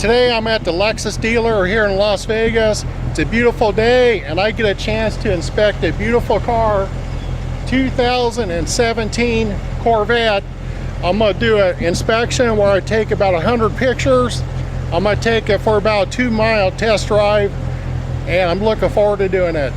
Today I'm at the Lexus dealer here in Las Vegas. It's a beautiful day and I get a chance to inspect a beautiful car, 2017 Corvette. I'm going to do an inspection where I take about 100 pictures. I'm going to take it for about a 2-mile test drive and I'm looking forward to doing it.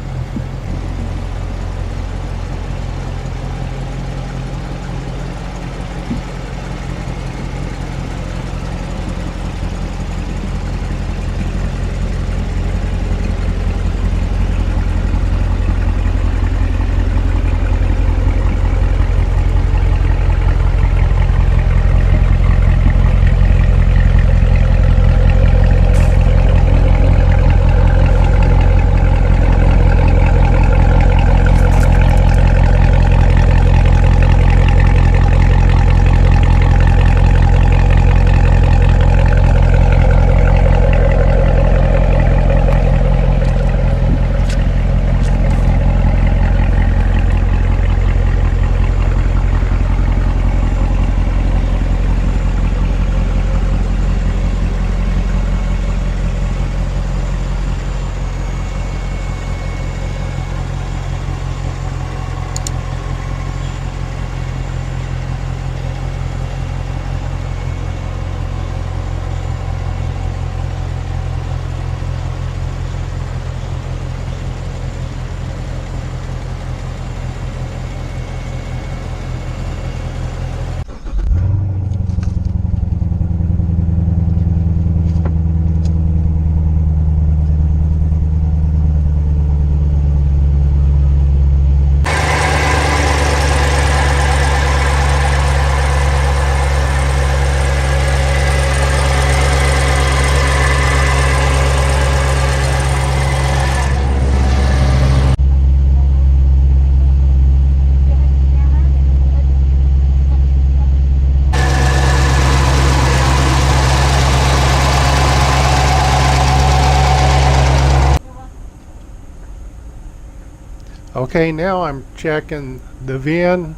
Okay, now I'm checking the VIN,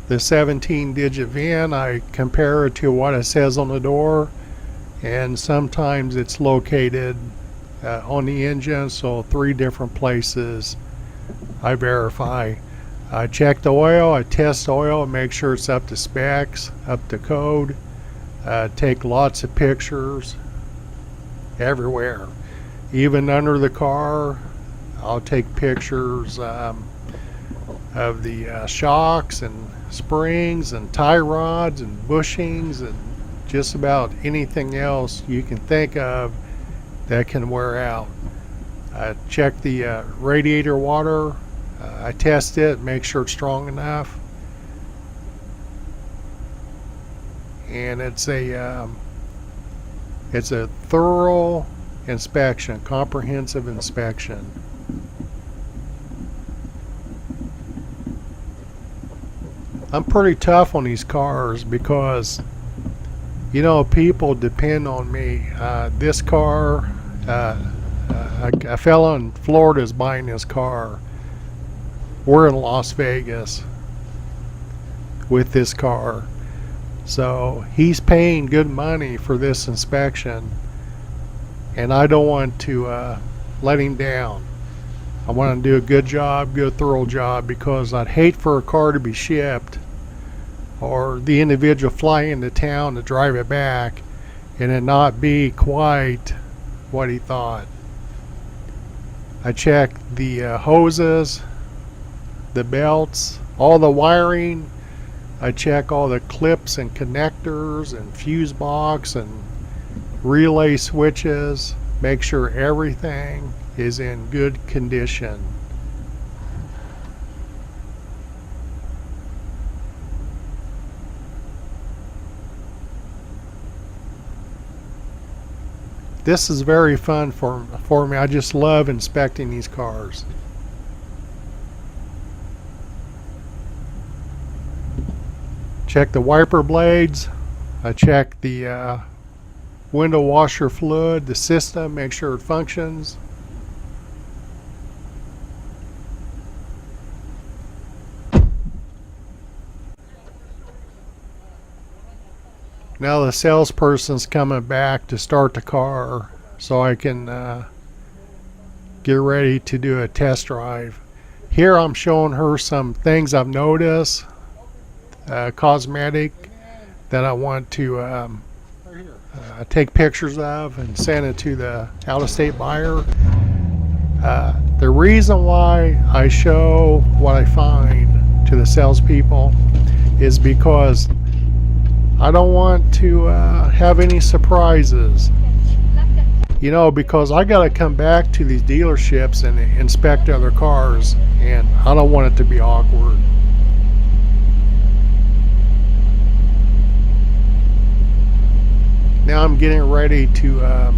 the 17-digit VIN. I compare it to what it says on the door, and sometimes it's located on the engine, so 3 different places I verify. I check the oil, I test oil, make sure it's up to specs, up to code. Take lots of pictures everywhere, even under the car. I'll take pictures of the shocks and springs and tie rods and bushings and just about anything else you can think of that can wear out. I check the radiator water. I test it, make sure it's strong enough. And it's a thorough inspection, comprehensive inspection. I'm pretty tough on these cars because, you know, people depend on me. This car, a fellow in Florida is buying this car. We're in Las Vegas with this car. So he's paying good money for this inspection, and I don't want to let him down. I want to do a good job, good thorough job, because I'd hate for a car to be shipped or the individual fly into town to drive it back and it not be quite what he thought. I check the hoses, the belts, all the wiring. I check all the clips and connectors and fuse box and relay switches. Make sure everything is in good condition. This is very fun for me. I just love inspecting these cars. Check the wiper blades. I check the window washer fluid, the system, make sure it functions. Now the salesperson's coming back to start the car so I can get ready to do a test drive. Here I'm showing her some things I've noticed, cosmetic, that I want to take pictures of and send it to the out-of-state buyer. The reason why I show what I find to the salespeople is because I don't want to have any surprises. You know, because I got to come back to these dealerships and inspect other cars, and I don't want it to be awkward. Now I'm getting ready to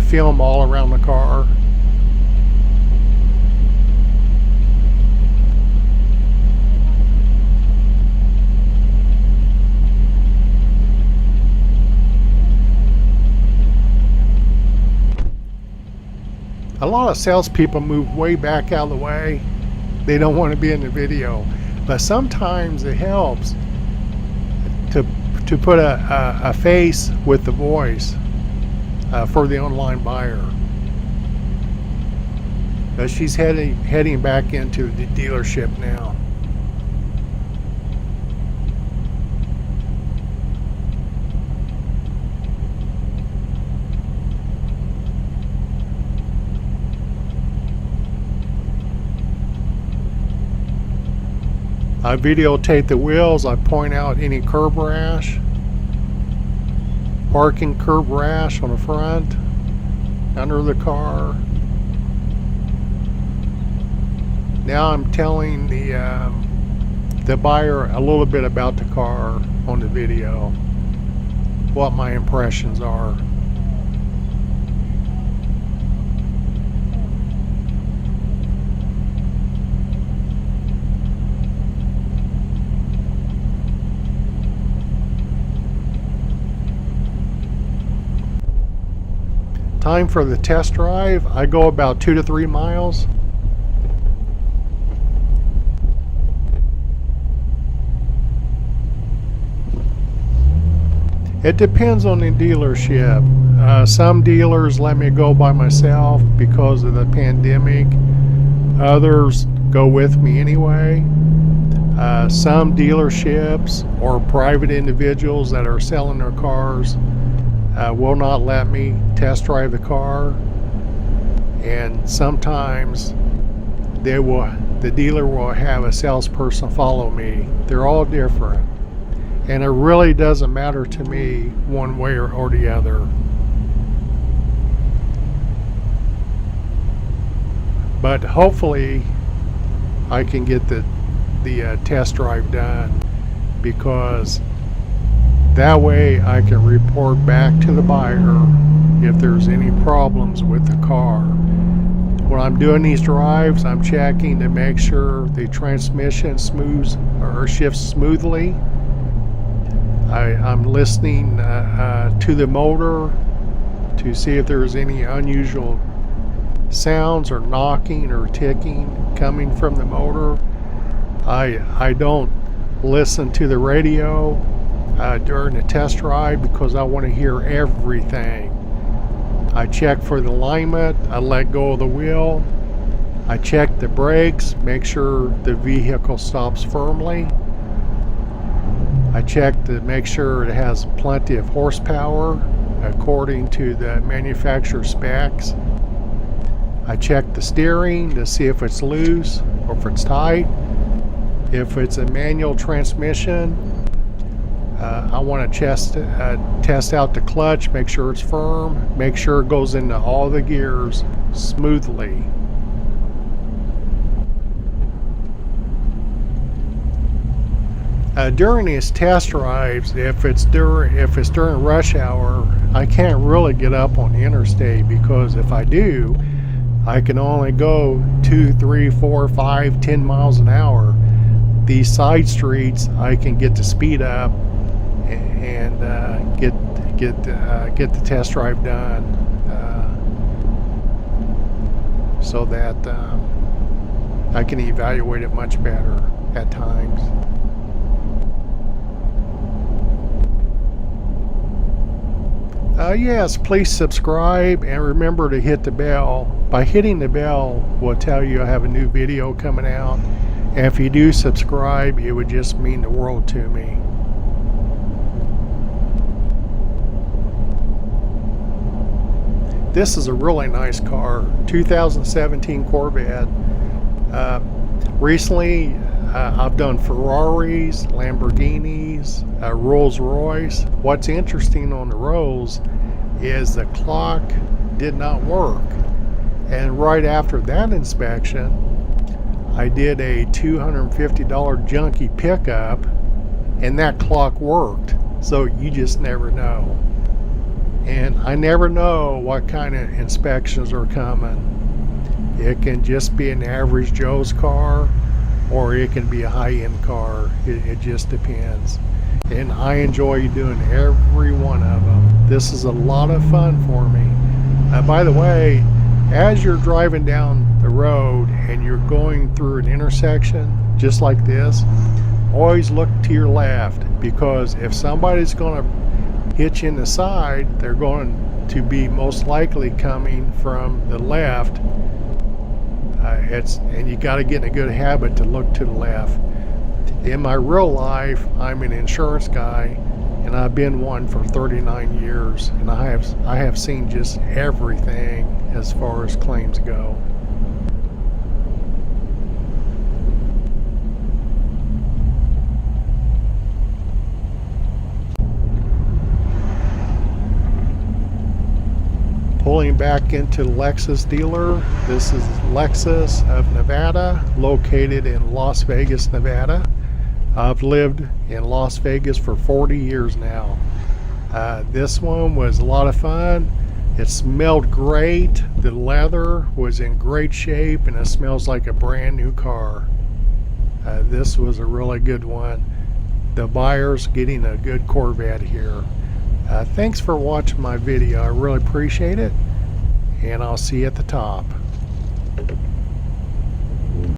film all around the car. A lot of salespeople move way back out of the way. They don't want to be in the video, but sometimes it helps to put a face with the voice for the online buyer. But she's heading back into the dealership now. I videotape the wheels. I point out any curb rash, parking curb rash on the front, under the car. Now I'm telling the buyer a little bit about the car on the video, what my impressions are. Time for the test drive. I go about 2 to 3 miles. It depends on the dealership. Some dealers let me go by myself because of the pandemic. Others go with me anyway. Some dealerships or private individuals that are selling their cars will not let me test drive the car, and sometimes the dealer will have a salesperson follow me. They're all different, and it really doesn't matter to me one way or the other. But hopefully I can get the test drive done, because that way I can report back to the buyer if there's any problems with the car. When I'm doing these drives, I'm checking to make sure the transmission shifts smoothly. I'm listening to the motor to see if there's any unusual sounds or knocking or ticking coming from the motor. I don't listen to the radio during the test drive because I want to hear everything. I check for the alignment. I let go of the wheel. I check the brakes, make sure the vehicle stops firmly. I check to make sure it has plenty of horsepower according to the manufacturer specs. I check the steering to see if it's loose or if it's tight. If it's a manual transmission, I want to test out the clutch, make sure it's firm, make sure it goes into all the gears smoothly. During these test drives, if it's during rush hour, I can't really get up on the interstate, because if I do, I can only go 2, 3, 4, 5, 10 miles an hour. These side streets, I can get the speed up and get the test drive done, so that I can evaluate it much better at times. Yes, please subscribe and remember to hit the bell. By hitting the bell, will tell you I have a new video coming out. And if you do subscribe, it would just mean the world to me. This is a really nice car, 2017 Corvette. Recently, I've done Ferraris, Lamborghinis, Rolls Royce. What's interesting on the Rolls is the clock did not work. And right after that inspection, I did a $250 junkie pickup and that clock worked. So you just never know. And I never know what kind of inspections are coming. It can just be an average Joe's car, or it can be a high-end car. It just depends. And I enjoy doing every one of them. This is a lot of fun for me. By the way, as you're driving down the road and you're going through an intersection just like this, always look to your left, because if somebody's going to hit you in the side, they're going to be most likely coming from the left. And you got to get in a good habit to look to the left. In my real life, I'm an insurance guy, and I've been one for 39 years, and I have seen just everything as far as claims go. Pulling back into Lexus dealer. This is Lexus of Nevada, located in Las Vegas, Nevada. I've lived in Las Vegas for 40 years now. This one was a lot of fun. It smelled great. The leather was in great shape, and it smells like a brand new car. This was a really good one. The buyer's getting a good Corvette here. Thanks for watching my video. I really appreciate it, and I'll see you at the top.